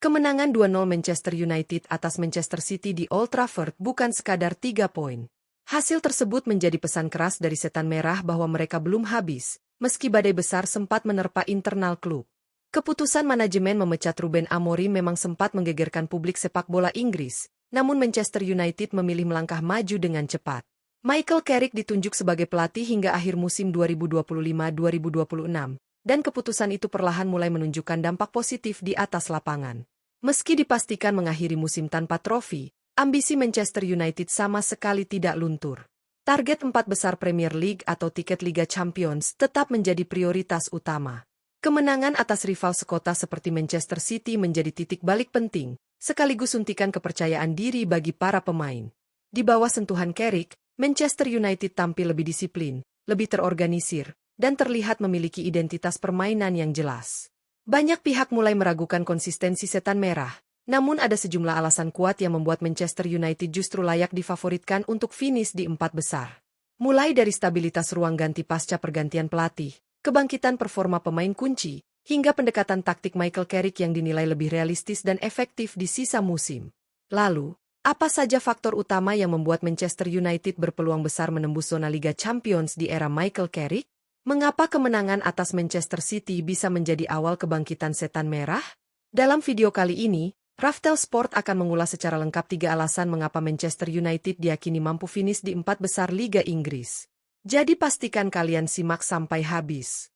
Kemenangan 2-0 Manchester United atas Manchester City di Old Trafford bukan sekadar 3 poin. Hasil tersebut menjadi pesan keras dari Setan Merah bahwa mereka belum habis, meski badai besar sempat menerpa internal klub. Keputusan manajemen memecat Ruben Amorim memang sempat menggegerkan publik sepak bola Inggris, namun Manchester United memilih melangkah maju dengan cepat. Michael Carrick ditunjuk sebagai pelatih hingga akhir musim 2025-2026. Dan keputusan itu perlahan mulai menunjukkan dampak positif di atas lapangan. Meski dipastikan mengakhiri musim tanpa trofi, ambisi Manchester United sama sekali tidak luntur. Target 4 besar Premier League atau tiket Liga Champions tetap menjadi prioritas utama. Kemenangan atas rival sekota seperti Manchester City menjadi titik balik penting, sekaligus suntikan kepercayaan diri bagi para pemain. Di bawah sentuhan Carrick, Manchester United tampil lebih disiplin, lebih terorganisir, dan terlihat memiliki identitas permainan yang jelas. Banyak pihak mulai meragukan konsistensi Setan Merah, namun ada sejumlah alasan kuat yang membuat Manchester United justru layak difavoritkan untuk finish di 4 besar. Mulai dari stabilitas ruang ganti pasca pergantian pelatih, kebangkitan performa pemain kunci, hingga pendekatan taktik Michael Carrick yang dinilai lebih realistis dan efektif di sisa musim. Lalu, apa saja faktor utama yang membuat Manchester United berpeluang besar menembus zona Liga Champions di era Michael Carrick? Mengapa kemenangan atas Manchester City bisa menjadi awal kebangkitan Setan Merah? Dalam video kali ini, Raftel Sport akan mengulas secara lengkap 3 alasan mengapa Manchester United diyakini mampu finish di 4 besar Liga Inggris. Jadi pastikan kalian simak sampai habis.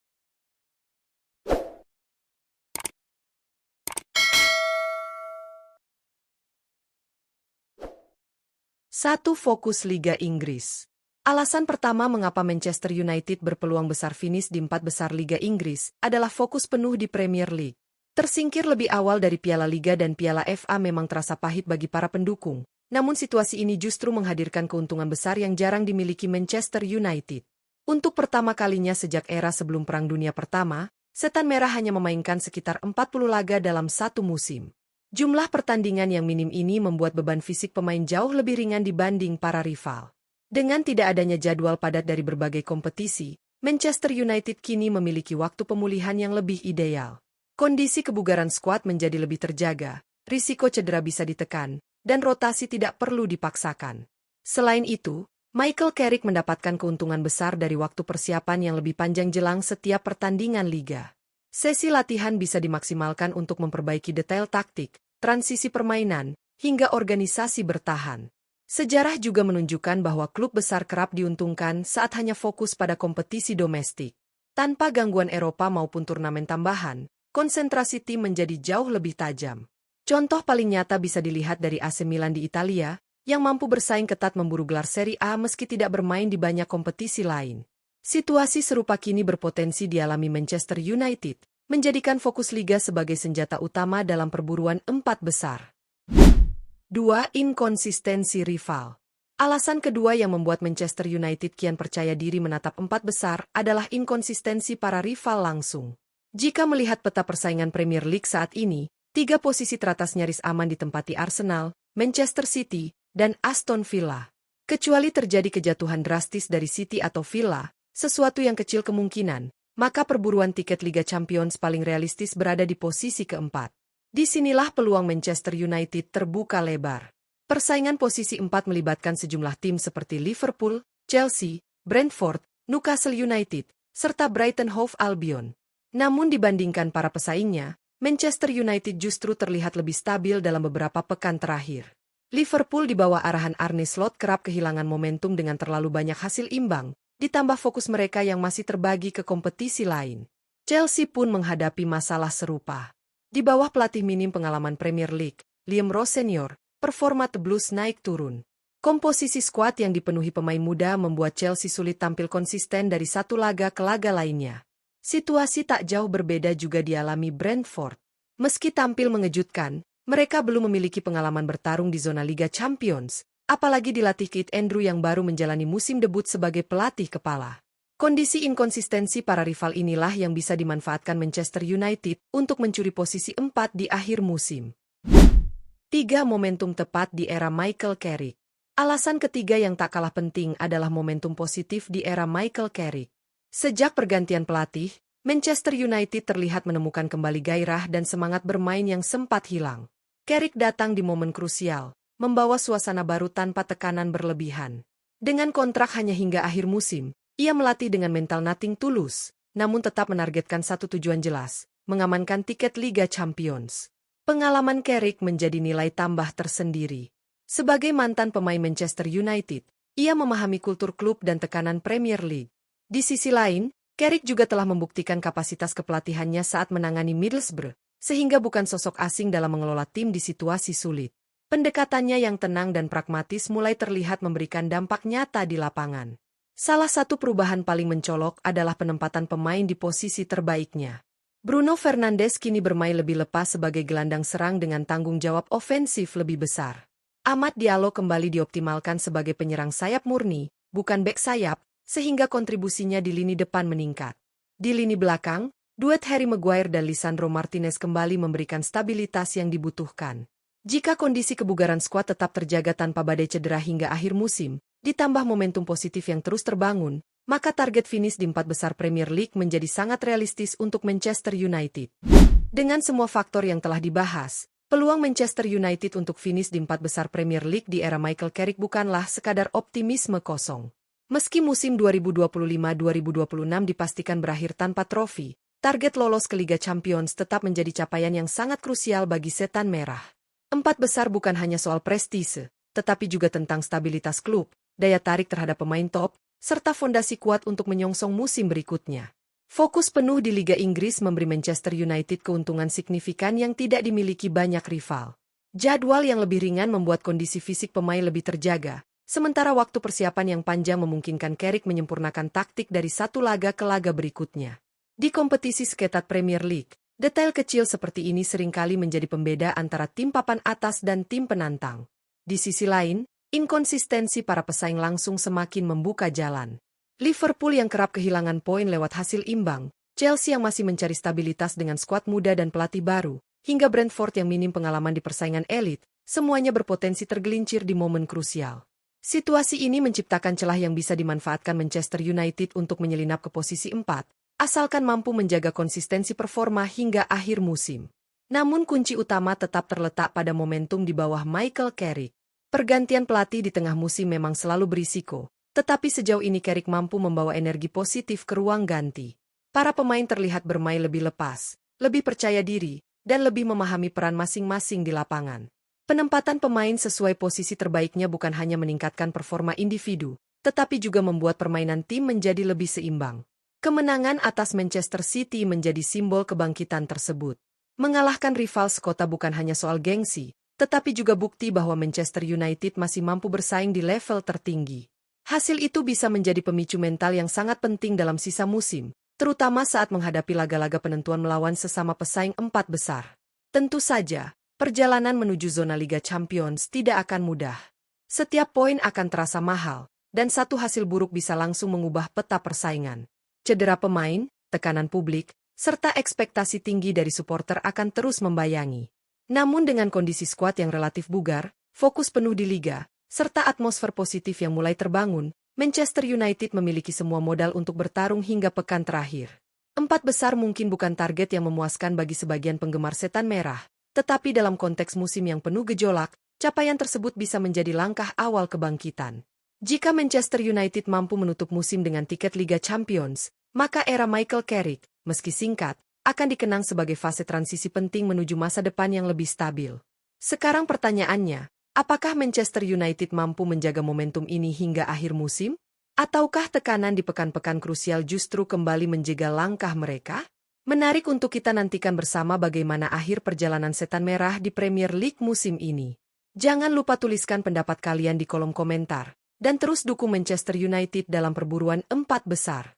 1. Fokus Liga Inggris. Alasan pertama mengapa Manchester United berpeluang besar finish di 4 besar Liga Inggris adalah fokus penuh di Premier League. Tersingkir lebih awal dari Piala Liga dan Piala FA memang terasa pahit bagi para pendukung, namun situasi ini justru menghadirkan keuntungan besar yang jarang dimiliki Manchester United. Untuk pertama kalinya sejak era sebelum Perang Dunia Pertama, Setan Merah hanya memainkan sekitar 40 laga dalam satu musim. Jumlah pertandingan yang minim ini membuat beban fisik pemain jauh lebih ringan dibanding para rival. Dengan tidak adanya jadwal padat dari berbagai kompetisi, Manchester United kini memiliki waktu pemulihan yang lebih ideal. Kondisi kebugaran skuad menjadi lebih terjaga, risiko cedera bisa ditekan, dan rotasi tidak perlu dipaksakan. Selain itu, Michael Carrick mendapatkan keuntungan besar dari waktu persiapan yang lebih panjang jelang setiap pertandingan liga. Sesi latihan bisa dimaksimalkan untuk memperbaiki detail taktik, transisi permainan, hingga organisasi bertahan. Sejarah juga menunjukkan bahwa klub besar kerap diuntungkan saat hanya fokus pada kompetisi domestik. Tanpa gangguan Eropa maupun turnamen tambahan, konsentrasi tim menjadi jauh lebih tajam. Contoh paling nyata bisa dilihat dari AC Milan di Italia, yang mampu bersaing ketat memburu gelar Serie A meski tidak bermain di banyak kompetisi lain. Situasi serupa kini berpotensi dialami Manchester United, menjadikan fokus liga sebagai senjata utama dalam perburuan 4 besar. 2. Inkonsistensi rival. Alasan kedua yang membuat Manchester United kian percaya diri menatap 4 besar adalah inkonsistensi para rival langsung. Jika melihat peta persaingan Premier League saat ini, 3 posisi teratas nyaris aman ditempati Arsenal, Manchester City, dan Aston Villa. Kecuali terjadi kejatuhan drastis dari City atau Villa, sesuatu yang kecil kemungkinan, maka perburuan tiket Liga Champions paling realistis berada di posisi keempat. Disinilah peluang Manchester United terbuka lebar. Persaingan posisi 4 melibatkan sejumlah tim seperti Liverpool, Chelsea, Brentford, Newcastle United, serta Brighton Hove Albion. Namun dibandingkan para pesaingnya, Manchester United justru terlihat lebih stabil dalam beberapa pekan terakhir. Liverpool di bawah arahan Arne Slot kerap kehilangan momentum dengan terlalu banyak hasil imbang, ditambah fokus mereka yang masih terbagi ke kompetisi lain. Chelsea pun menghadapi masalah serupa. Di bawah pelatih minim pengalaman Premier League, Liam Rowe Senior, performa The Blues naik turun. Komposisi skuad yang dipenuhi pemain muda membuat Chelsea sulit tampil konsisten dari satu laga ke laga lainnya. Situasi tak jauh berbeda juga dialami Brentford. Meski tampil mengejutkan, mereka belum memiliki pengalaman bertarung di zona Liga Champions, apalagi dilatih Keith Andrew yang baru menjalani musim debut sebagai pelatih kepala. Kondisi inkonsistensi para rival inilah yang bisa dimanfaatkan Manchester United untuk mencuri posisi 4 di akhir musim. 3. Momentum tepat di era Michael Carrick. Alasan ketiga yang tak kalah penting adalah momentum positif di era Michael Carrick. Sejak pergantian pelatih, Manchester United terlihat menemukan kembali gairah dan semangat bermain yang sempat hilang. Carrick datang di momen krusial, membawa suasana baru tanpa tekanan berlebihan. Dengan kontrak hanya hingga akhir musim, ia melatih dengan mental nothing tulus, namun tetap menargetkan satu tujuan jelas, mengamankan tiket Liga Champions. Pengalaman Carrick menjadi nilai tambah tersendiri. Sebagai mantan pemain Manchester United, ia memahami kultur klub dan tekanan Premier League. Di sisi lain, Carrick juga telah membuktikan kapasitas kepelatihannya saat menangani Middlesbrough, sehingga bukan sosok asing dalam mengelola tim di situasi sulit. Pendekatannya yang tenang dan pragmatis mulai terlihat memberikan dampak nyata di lapangan. Salah satu perubahan paling mencolok adalah penempatan pemain di posisi terbaiknya. Bruno Fernandes kini bermain lebih lepas sebagai gelandang serang dengan tanggung jawab ofensif lebih besar. Amad Diallo kembali dioptimalkan sebagai penyerang sayap murni, bukan bek sayap, sehingga kontribusinya di lini depan meningkat. Di lini belakang, duet Harry Maguire dan Lisandro Martinez kembali memberikan stabilitas yang dibutuhkan. Jika kondisi kebugaran skuad tetap terjaga tanpa badai cedera hingga akhir musim, ditambah momentum positif yang terus terbangun, maka target finish di 4 besar Premier League menjadi sangat realistis untuk Manchester United. Dengan semua faktor yang telah dibahas, peluang Manchester United untuk finish di 4 besar Premier League di era Michael Carrick bukanlah sekadar optimisme kosong. Meski musim 2025-2026 dipastikan berakhir tanpa trofi, target lolos ke Liga Champions tetap menjadi capaian yang sangat krusial bagi Setan Merah. 4 besar bukan hanya soal prestise, tetapi juga tentang stabilitas klub, daya tarik terhadap pemain top, serta fondasi kuat untuk menyongsong musim berikutnya. Fokus penuh di Liga Inggris memberi Manchester United keuntungan signifikan yang tidak dimiliki banyak rival. Jadwal yang lebih ringan membuat kondisi fisik pemain lebih terjaga, sementara waktu persiapan yang panjang memungkinkan Carrick menyempurnakan taktik dari satu laga ke laga berikutnya. Di kompetisi seketat Premier League, detail kecil seperti ini seringkali menjadi pembeda antara tim papan atas dan tim penantang. Di sisi lain, inkonsistensi para pesaing langsung semakin membuka jalan. Liverpool yang kerap kehilangan poin lewat hasil imbang, Chelsea yang masih mencari stabilitas dengan skuad muda dan pelatih baru, hingga Brentford yang minim pengalaman di persaingan elit, semuanya berpotensi tergelincir di momen krusial. Situasi ini menciptakan celah yang bisa dimanfaatkan Manchester United untuk menyelinap ke posisi 4, asalkan mampu menjaga konsistensi performa hingga akhir musim. Namun kunci utama tetap terletak pada momentum di bawah Michael Carrick. Pergantian pelatih di tengah musim memang selalu berisiko, tetapi sejauh ini Carrick mampu membawa energi positif ke ruang ganti. Para pemain terlihat bermain lebih lepas, lebih percaya diri, dan lebih memahami peran masing-masing di lapangan. Penempatan pemain sesuai posisi terbaiknya bukan hanya meningkatkan performa individu, tetapi juga membuat permainan tim menjadi lebih seimbang. Kemenangan atas Manchester City menjadi simbol kebangkitan tersebut. Mengalahkan rival sekota bukan hanya soal gengsi, tetapi juga bukti bahwa Manchester United masih mampu bersaing di level tertinggi. Hasil itu bisa menjadi pemicu mental yang sangat penting dalam sisa musim, terutama saat menghadapi laga-laga penentuan melawan sesama pesaing 4 besar. Tentu saja, perjalanan menuju zona Liga Champions tidak akan mudah. Setiap poin akan terasa mahal, dan satu hasil buruk bisa langsung mengubah peta persaingan. Cedera pemain, tekanan publik, serta ekspektasi tinggi dari supporter akan terus membayangi. Namun dengan kondisi skuad yang relatif bugar, fokus penuh di liga, serta atmosfer positif yang mulai terbangun, Manchester United memiliki semua modal untuk bertarung hingga pekan terakhir. 4 besar mungkin bukan target yang memuaskan bagi sebagian penggemar Setan Merah, tetapi dalam konteks musim yang penuh gejolak, capaian tersebut bisa menjadi langkah awal kebangkitan. Jika Manchester United mampu menutup musim dengan tiket Liga Champions, maka era Michael Carrick, meski singkat, akan dikenang sebagai fase transisi penting menuju masa depan yang lebih stabil. Sekarang pertanyaannya, apakah Manchester United mampu menjaga momentum ini hingga akhir musim? Ataukah tekanan di pekan-pekan krusial justru kembali menjegal langkah mereka? Menarik untuk kita nantikan bersama bagaimana akhir perjalanan Setan Merah di Premier League musim ini. Jangan lupa tuliskan pendapat kalian di kolom komentar, dan terus dukung Manchester United dalam perburuan 4 besar.